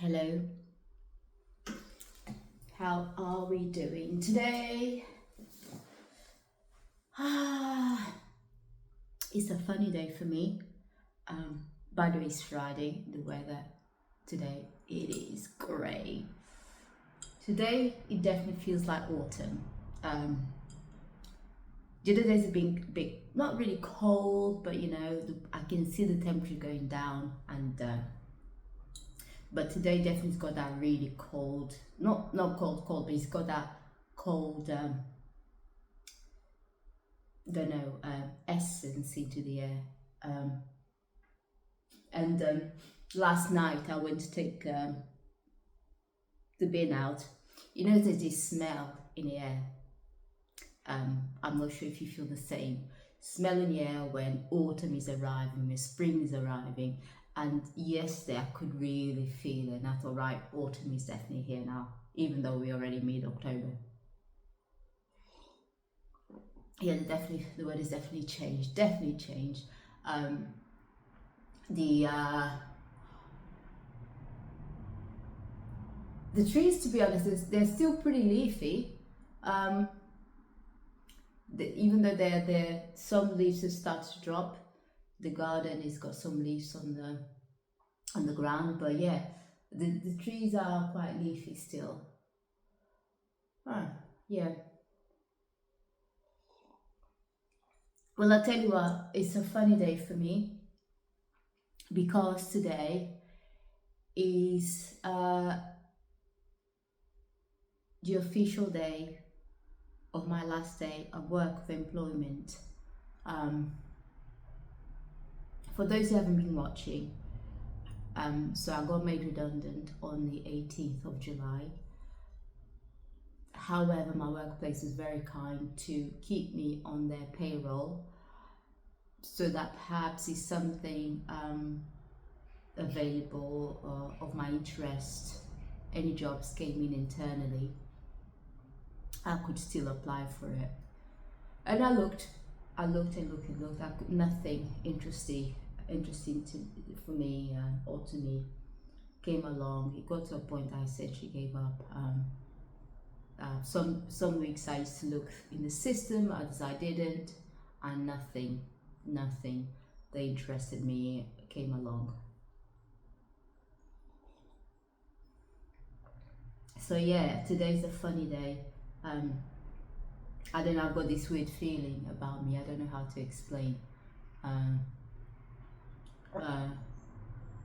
Hello, how are we doing today? It's a funny day for me. By the way, it's Friday. The weather today, it is grey. Today, it definitely feels like autumn. Um, the other days have been a bit, not really cold, but I can see the temperature going down, and but today definitely got that really cold, not cold, but it's got that cold. Don't know, essence into the air. Um, and Last night I went to take the bin out. There's this smell in the air. I'm not sure if you feel the same smell in the air when autumn is arriving, when spring is arriving. And yesterday I could really feel it, and I thought, right, autumn is definitely here now, even though we're already mid-October. Yeah, the weather's definitely changed. Definitely changed. Um, the the trees, to be honest, they're still pretty leafy. Um, Even though they're some leaves have started to drop. The garden has got some leaves on the ground, but yeah, the trees are quite leafy still. Yeah. Well, I tell you what, it's a funny day for me because today is the official day of my last day of work of employment. Um, for those who haven't been watching, so I got made redundant on the 18th of July. However, my workplace was very kind to keep me on their payroll so that perhaps if something available of my interest, any jobs came in internally, I could still apply for it. And I looked. I could, nothing interesting for me or to me came along. It got to a point I essentially gave up. Some weeks I used to look in the system, others I didn't, and nothing that interested me came along. So yeah, today's a funny day. I don't know, I've got this weird feeling about me. I don't know how to explain. Um,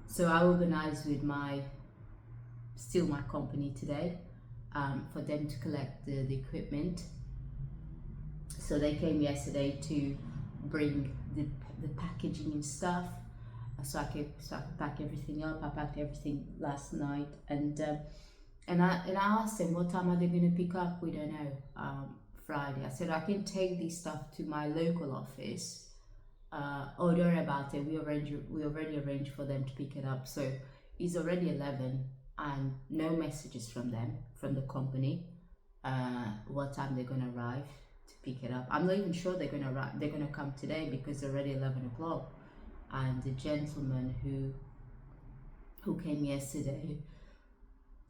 so I organized with my company today for them to collect the equipment. So they came yesterday to bring the packaging and stuff. So I could pack everything up. I packed everything last night, and I asked them what time are they going to pick up. We don't know. Friday. I said I can take this stuff to my local office. Oh, don't worry about it. We already arranged for them to pick it up. So it's already 11, and no messages from them, from the company. What time they're gonna arrive to pick it up? I'm not even sure they're gonna arrive. They're gonna come today because it's already 11 o'clock. And the gentleman who came yesterday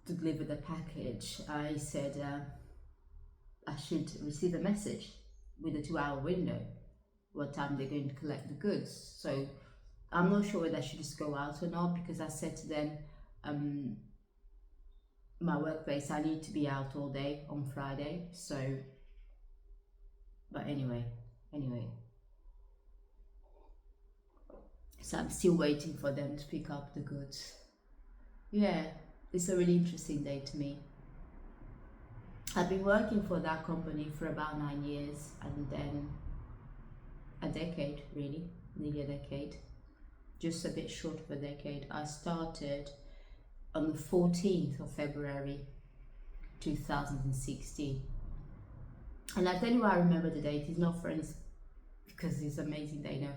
to deliver the package, I said I should receive a message with a 2-hour window, what time they're going to collect the goods. So I'm not sure whether I should just go out or not, because I said to them, my workplace, I need to be out all day on Friday. So, but anyway. So I'm still waiting for them to pick up the goods. Yeah, it's a really interesting day to me. I've been working for that company for about 9 years, and then a decade, really, nearly a decade, just a bit short of a decade. I started on the 14th of February 2016. And I tell you why I remember the date. It's not friends because it's an amazing day. No,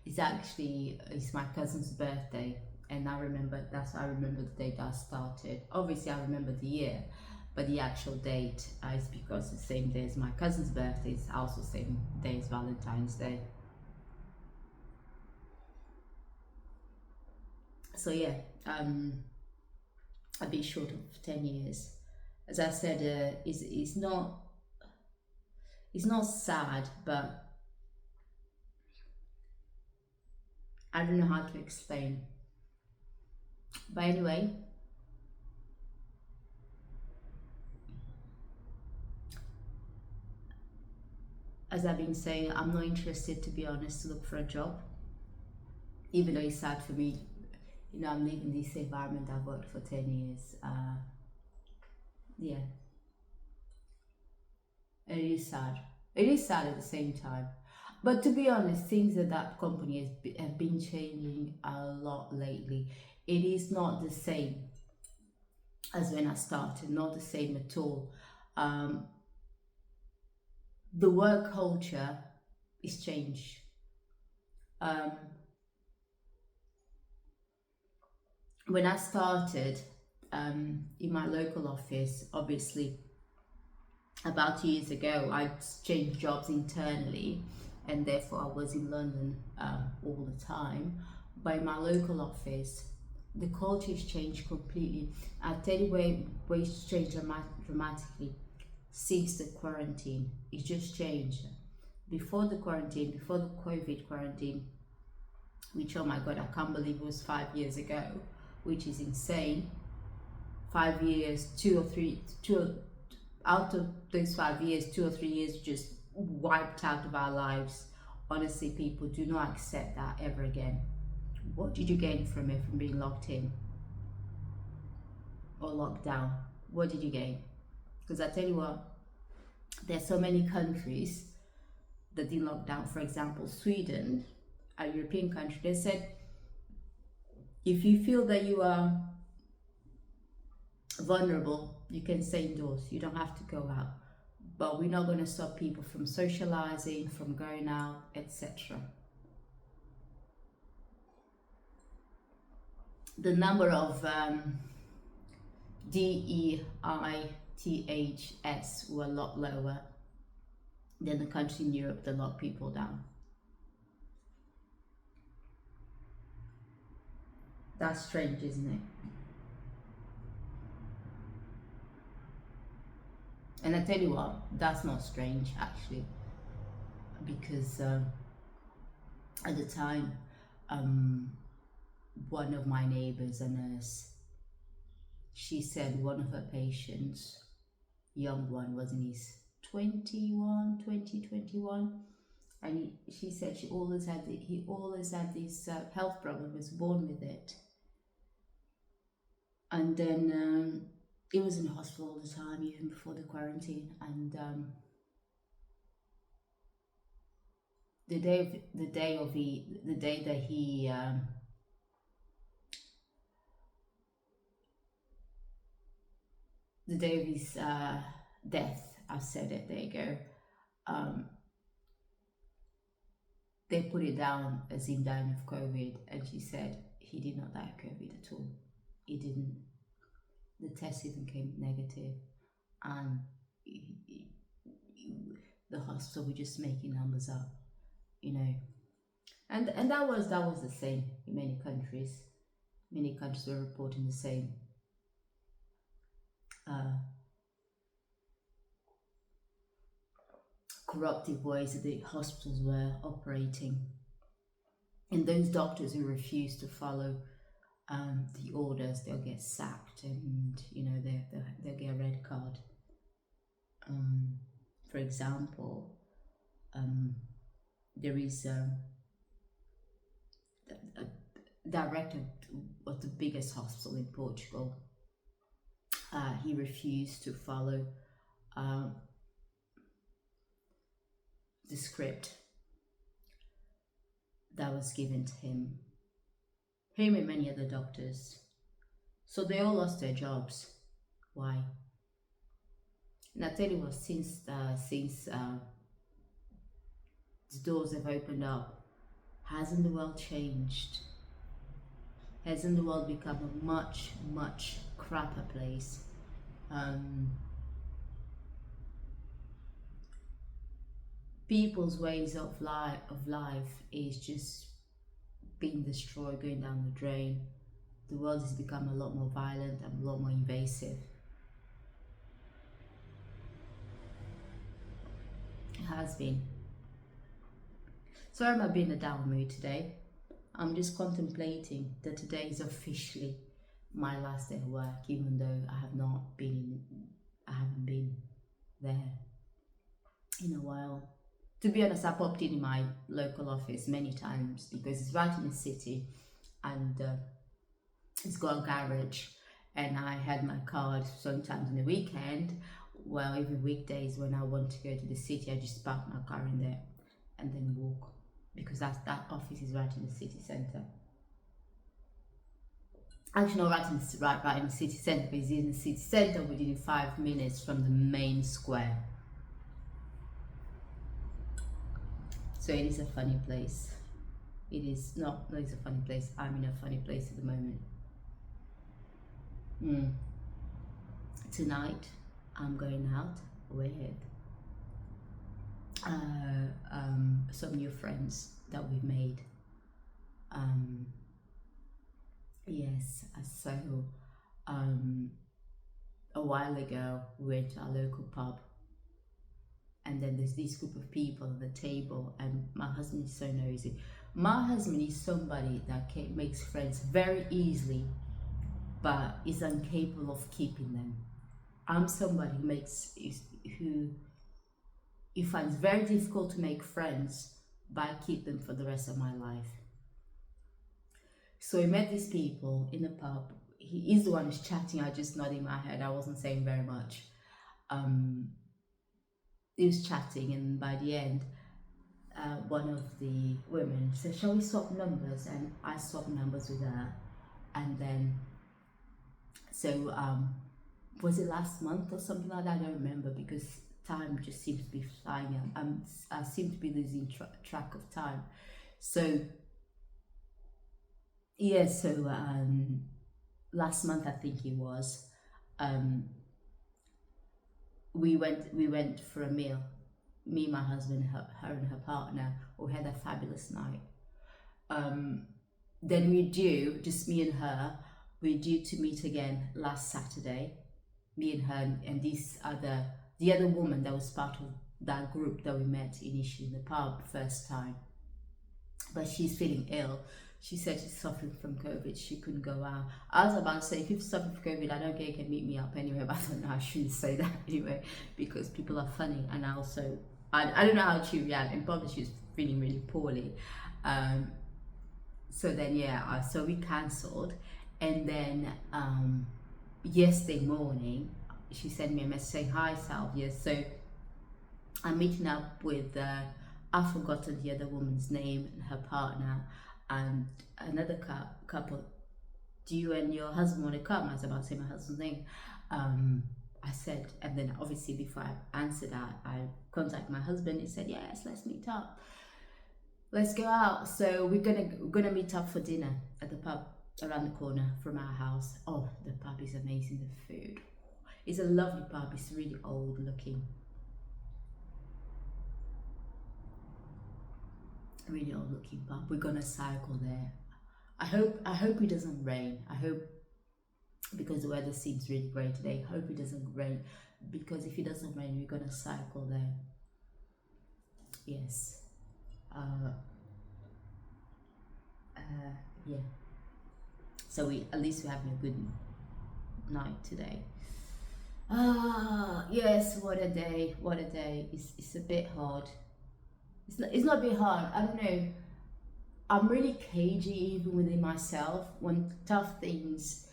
it's my cousin's birthday, and I remember the date I started. Obviously, I remember the year, but the actual date is because it's the same day as my cousin's birthday. It's also the same day as Valentine's Day. So yeah, a bit short of 10 years. As I said, it's not sad, but I don't know how to explain. But anyway, as I've been saying, I'm not interested, to be honest, to look for a job, even though it's sad for me. You know, I'm leaving this environment I've worked for 10 years. Yeah, it is sad. It is sad at the same time. But to be honest, things at that company have been changing a lot lately. It is not the same as when I started, not the same at all. Um, the work culture is changed. Um, when I started in my local office, obviously about 2 years ago, I changed jobs internally, and therefore I was in London all the time. But in my local office, the culture has changed completely. I'll tell you where it's changed dramatically since the quarantine. It just changed. Before the quarantine, before the COVID quarantine, which, oh my God, I can't believe it was 5 years ago, which is insane. 5 years, out of those 5 years, 2 or 3 years just wiped out of our lives. Honestly, people, do not accept that ever again. What did you gain from it, from being locked in or locked down? What did you gain? Because I tell you what, there's so many countries that didn't lock down. For example, Sweden, a European country, they said if you feel that you are vulnerable, you can stay indoors, you don't have to go out. But we're not going to stop people from socializing, from going out, etc. The number of DEITHS were a lot lower than the countries in Europe that lock people down. That's strange, isn't it? And I tell you what, that's not strange actually, because at the time, one of my neighbors, a nurse, she said one of her patients, young one, was in his 21, and she said he always had this health problem, was born with it, and then he was in hospital all the time, even before the quarantine, and the day that he the day of his death, I've said it, there you go, they put it down as him dying of COVID, and she said he did not die of COVID at all. He didn't. The test even came negative, and the hospital were just making numbers up, you know. And that was the same in many countries. Many countries were reporting the same. Corruptive ways that the hospitals were operating, and those doctors who refuse to follow the orders, they'll get sacked, and you know they'll get a red card. For example, there is a director of the biggest hospital in Portugal. He refused to follow the script that was given to him and many other doctors. So they all lost their jobs. Why? And I tell you what, since the doors have opened up, hasn't the world changed? Hasn't the world become a much, much crapper place? People's ways of life is just being destroyed, going down the drain. The world has become a lot more violent and a lot more invasive. It has been. Sorry about being in a down mood today. I'm just contemplating that today is officially my last day of work, even though I haven't been there in a while. To be honest, I popped in my local office many times because it's right in the city, and it's got a garage, and I had my card sometimes in the weekend. Well, even weekdays when I want to go to the city, I just park my car in there and then walk, because that office is right in the city centre. Actually, not right in the city centre, but it's in the city centre within 5 minutes from the main square. So it is a funny place. It is not. No, it's a funny place. I'm in a funny place at the moment. Tonight, I'm going out with some new friends that we've made. Yes, so a while ago we went to our local pub, and then there's this group of people at the table, and my husband is so nosy. My husband is somebody that makes friends very easily, but is incapable of keeping them. I'm somebody who finds very difficult to make friends, but I keep them for the rest of my life. So we met these people in the pub. He is the one who's chatting. I just nodded my head. I wasn't saying very much. He was chatting, and by the end, one of the women said, "Shall we swap numbers?" And I swapped numbers with her. And then, so was it last month or something like that? I don't remember, because time just seems to be flying. I seem to be losing track of time. So yeah, so last month I think it was, we went for a meal, me, my husband, her and her partner. We had a fabulous night. Then just me and her, we're due to meet again last Saturday, me and her, and the other woman that was part of that group that we met initially in the pub first time, but she's feeling ill. She said she's suffering from COVID. She couldn't go out. I was about to say, if you're suffering from COVID, I don't care, you can meet me up anyway, but I don't know, I shouldn't say that anyway, because people are funny. And I don't know how she reacted, and probably she was feeling really poorly. So then, yeah, so we cancelled. And then yesterday morning, she sent me a message saying, "Hi, Salvia. So I'm meeting up with, I've forgotten the other woman's name and her partner, and another couple. Do you and your husband want to come?" I was about to say my husband's name. I said, and then obviously before I answered that, I contacted my husband. He said, "Yes, let's meet up. Let's go out." So we're gonna meet up for dinner at the pub around the corner from our house. Oh, the pub is amazing. The food. It's a lovely pub. It's really old looking. Really old looking pub. We're gonna cycle there. I hope it doesn't rain. I hope, because the weather seems really great today. I hope it doesn't rain, because if it doesn't rain, we're gonna cycle there. Yes. Yeah. So at least we're having a good night today. Yes, what a day. It's a bit hard. It's not a bit hard, I don't know. I'm really cagey even within myself. When tough things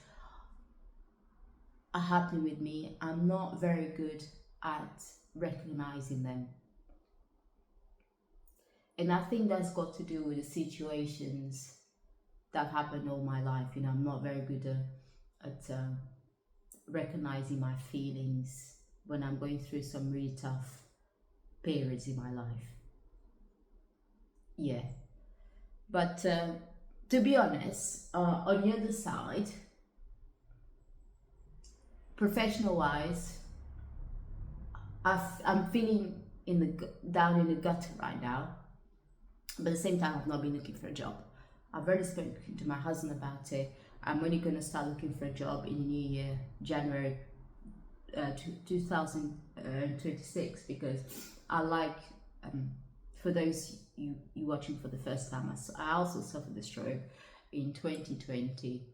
are happening with me, I'm not very good at recognizing them. And I think that's got to do with the situations that happened all my life. I'm not very good at recognizing my feelings when I'm going through some really tough periods in my life. Yeah, but to be honest, on the other side, professional wise, I'm feeling down in the gutter right now, but at the same time I've not been looking for a job. I've already spoken to my husband about it. I'm only going to start looking for a job in the new year, January 2026, because I like, for those you watching for the first time, I also suffered a stroke in 2020.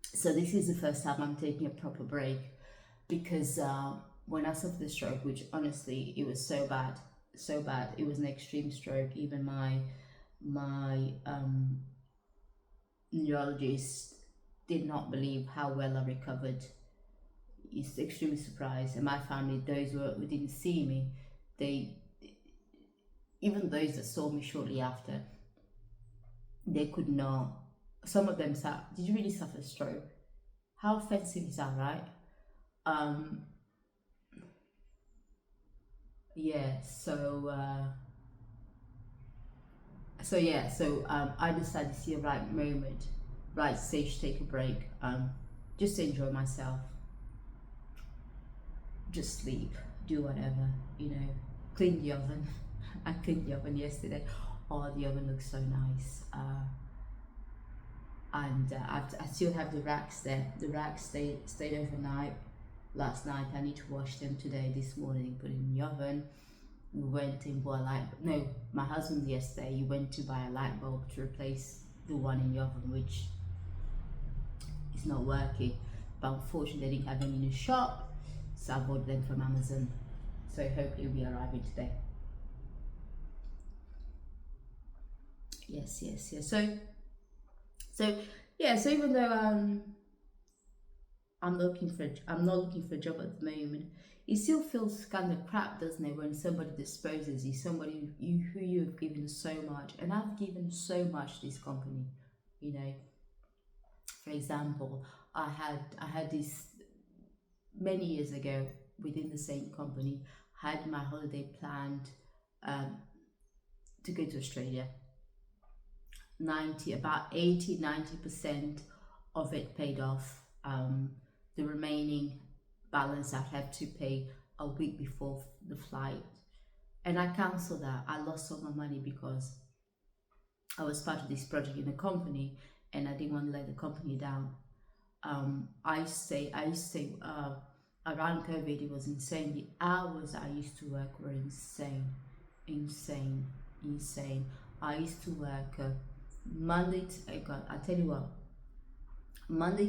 So this is the first time I'm taking a proper break, because when I suffered the stroke, which honestly it was so bad, it was an extreme stroke. Even my neurologist did not believe how well I recovered. He's extremely surprised, and my family, those who didn't see me, even those that saw me shortly after, they could not. Some of them said, "Did you really suffer a stroke? How offensive is that, right?" Yeah. So I decided to see a right moment, right stage to take a break, just to enjoy myself, just sleep, do whatever, clean the oven. I cleaned the oven yesterday. Oh, the oven looks so nice. And I still have the racks there. The racks stayed overnight last night. I need to wash them today, this morning, put it in the oven. We went and bought my husband yesterday, he went to buy a light bulb to replace the one in the oven, which is not working. But unfortunately, they didn't have any in the shop, so I bought them from Amazon. So hopefully it'll be arriving today. Yes. So even though I'm not looking for a job at the moment, it still feels kind of crap, doesn't it, when somebody disposes you, somebody who you have given so much, and I've given so much to this company. For example, I had this many years ago within the same company. I had my holiday planned to go to Australia. About 80-90% of it paid off. The remaining balance I had to pay a week before the flight, and I cancelled that. I lost all my money because I was part of this project in the company, and I didn't want to let the company down. I used to say around COVID, it was insane. The hours I used to work were insane. I used to work Monday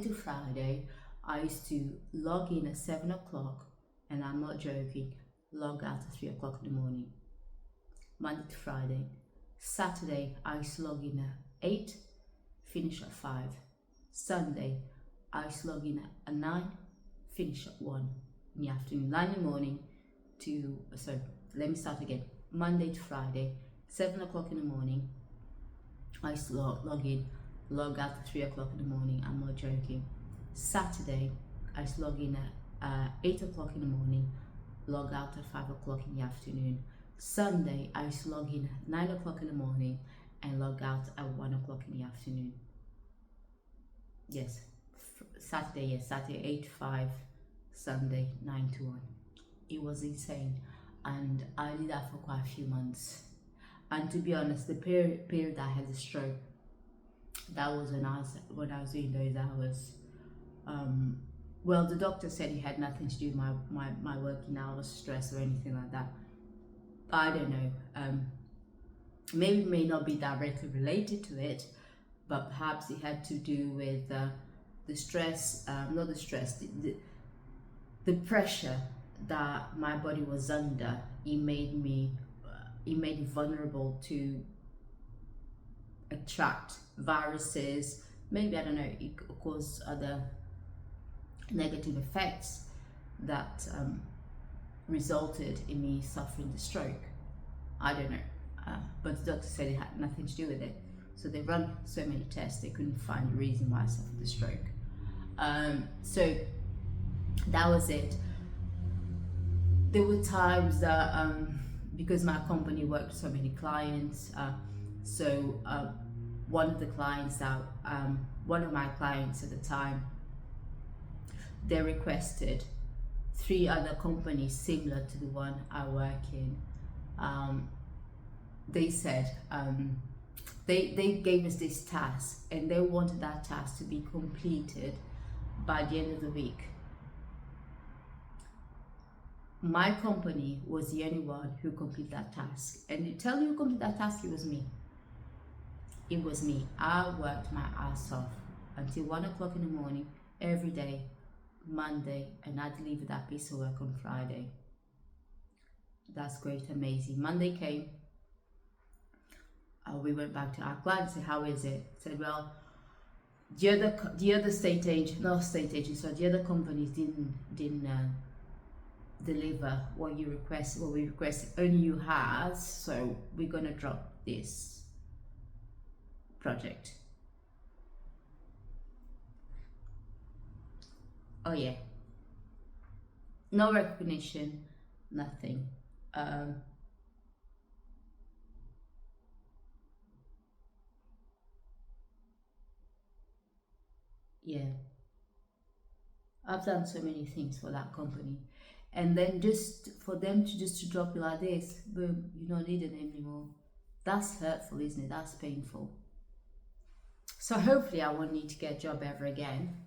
to Friday. I used to log in at 7 o'clock, and I'm not joking, log out at 3 o'clock in the morning. Monday to Friday. Saturday, I used to log in at 8, finish at 5. Sunday, I used to log in at 9, finish at 1 in the afternoon. 9 in the morning let me start again. Monday to Friday, 7 o'clock in the morning, I used to log in, log out at 3 o'clock in the morning. I'm not joking. Saturday, I used to log in at 8 o'clock in the morning, log out at 5 o'clock in the afternoon. Sunday, I used to log in at 9 o'clock in the morning and log out at 1 o'clock in the afternoon. Yes, Saturday 8 to 5, Sunday 9 to 1. It was insane, and I did that for quite a few months. And to be honest, the period I had the stroke, that was when I was doing those hours. Well, the doctor said it had nothing to do with my working hours, stress, or anything like that. I don't know. Maybe it may not be directly related to it, but perhaps it had to do with the stress, not the stress, the pressure that my body was under. It made it vulnerable to attract viruses. Maybe, I don't know, it caused other negative effects that resulted in me suffering the stroke. I don't know, but the doctor said it had nothing to do with it. So they run so many tests, they couldn't find a reason why I suffered the stroke. So that was it. There were times that because my company worked with so many clients, one of my clients at the time, they requested 3 other companies similar to the one I work in. They said, they gave us this task, and they wanted that task to be completed by the end of the week. My company was the only one who completed that task, and to tell you who completed that task, it was me. It was me. I worked my ass off until 1 o'clock in the morning every day, Monday, and I delivered that piece of work on Friday. That's great, amazing. Monday came. We went back to our client and said, "How is it?" I said, "Well, the other state agent, not state agent, so the other companies didn't deliver what we requested. Only you has, so we're gonna drop this project." Oh yeah, no recognition, nothing. Yeah, I've done so many things for that company, and then just for them to drop you like this, boom, you don't need it anymore. That's hurtful, isn't it? That's painful. So hopefully I won't need to get a job ever again,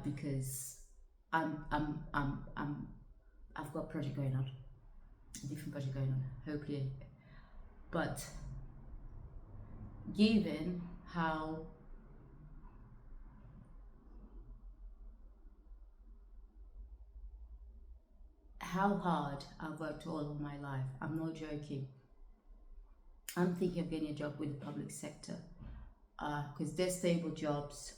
because I've got a project going on, a different project going on, hopefully. But given how hard I've worked all of my life, I'm not joking. I'm thinking of getting a job with the public sector, because they're stable jobs.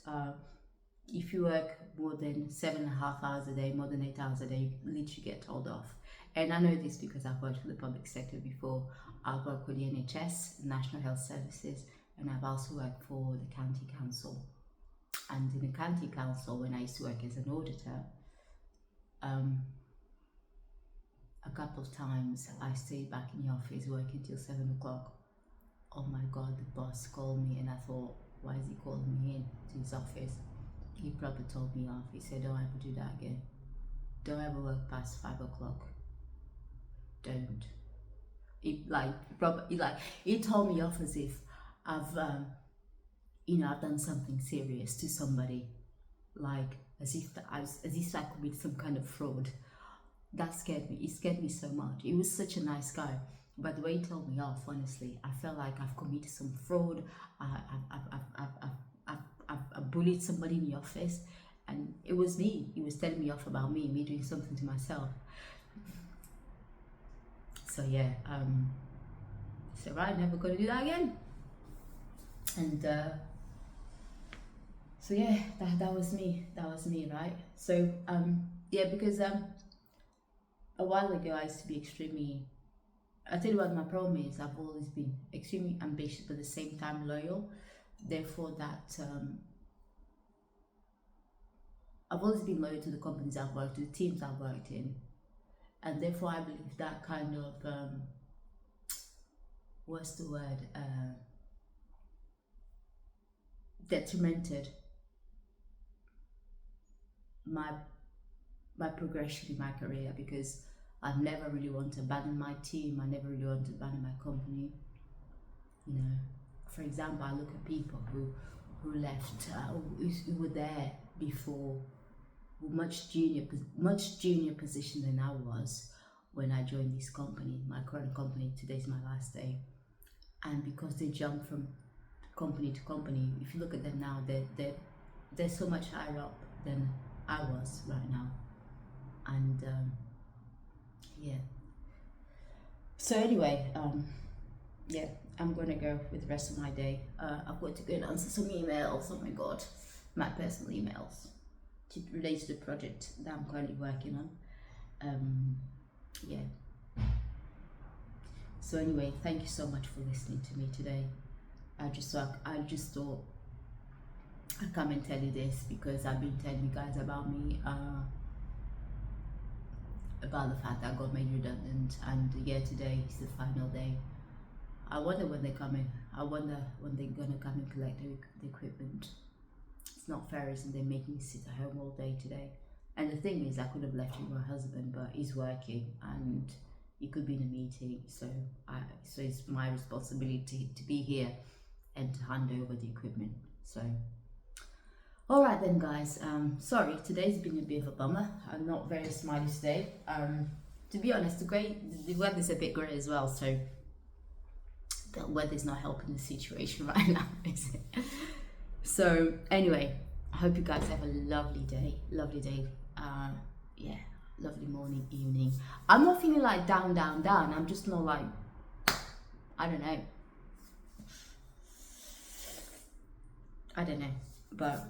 If you work more than 7.5 hours a day, more than 8 hours a day, you literally get told off. And I know this because I've worked for the public sector before. I've worked with the NHS, National Health Services, and I've also worked for the county council. And in the county council, when I used to work as an auditor, a couple of times I stayed back in the office working till 7 o'clock. Oh my God, the boss called me, and I thought, why is he calling me in to his office? He probably told me off. He said, "Don't ever do that again. Don't ever work past 5 o'clock. Don't." He told me off as if I've done something serious to somebody, like as if I committed some kind of fraud. That scared me. It scared me so much. He was such a nice guy, but the way he told me off, honestly, I felt like I've committed some fraud. I've bullied somebody in the office, and it was me. He was telling me off about me doing something to myself. So yeah, so right, never gonna do that again. And so yeah, that was me. That was me, right? So yeah, because a while ago I used to be extremely. I tell you what, my problem is I've always been extremely ambitious, but at the same time loyal. Therefore, that I've always been loyal to the companies I've worked, to the teams I've worked in, and therefore I believe that kind of what's the word? Detrimented my progression in my career, because I've never really wanted to abandon my team. I never really wanted to abandon my company. You know, for example, I look at people who left, who were there before, much junior position than I was when I joined this company, my current company. Today's my last day, and because they jumped from company to company, if you look at them now, they're so much higher up than I was right now, and yeah. So anyway, yeah, I'm gonna go with the rest of my day. I've got to go and answer some emails. Oh my God, my personal emails related to the project that I'm currently working on. Yeah. So anyway, thank you so much for listening to me today. I just thought I'd come and tell you this, because I've been telling you guys about me, about the fact that I got made redundant, and yeah, today is the final day. I wonder when they're coming. I wonder when they're gonna come and collect the equipment. It's not fair, isn't it? Making me sit at home all day today. And the thing is, I could have left with my husband, but he's working, and you could be in a meeting. So so it's my responsibility to be here and to hand over the equipment. So all right then, guys. Sorry, today's been a bit of a bummer. I'm not very smiley today. To be honest, the weather's a bit grey as well, so the weather's not helping the situation right now, is it? So anyway, I hope you guys have a lovely day. Yeah, lovely morning, evening. I'm not feeling like down. I'm just not like, I don't know, but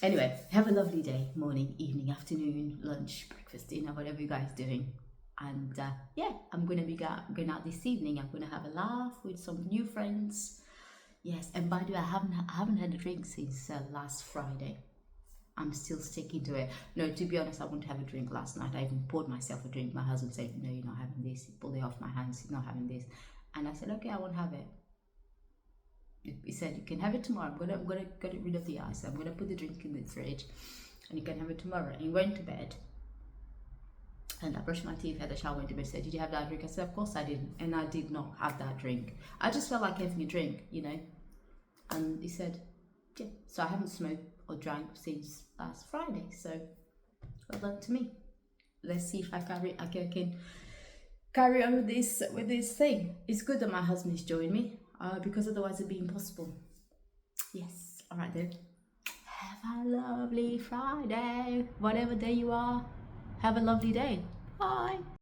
anyway, have a lovely day, morning, evening, afternoon, lunch, breakfast, dinner, whatever you guys doing. And yeah, I'm gonna be going out this evening. I'm gonna have a laugh with some new friends. Yes, and by the way, I haven't had a drink since last Friday. I'm still sticking to it. No, to be honest, I wouldn't have a drink last night. I even poured myself a drink. My husband said, "No, you're not having this." He pulled it off my hands. He's not having this, and I said, "Okay, I won't have it." He said, "You can have it tomorrow. I'm gonna get rid of the ice. I'm gonna put the drink in the fridge, and you can have it tomorrow." And he went to bed. And I brushed my teeth, had a shower, went to bed. Said, "Did you have that drink?" I said, "Of course I didn't," and I did not have that drink. I just felt like having a drink, you know. And he said, "Yeah." So I haven't smoked or drank since last Friday. So well done to me. Let's see if I can carry on with this thing. It's good that my husband is joining me, because otherwise it'd be impossible. Yes. All right then. Have a lovely Friday, whatever day you are. Have a lovely day. Bye.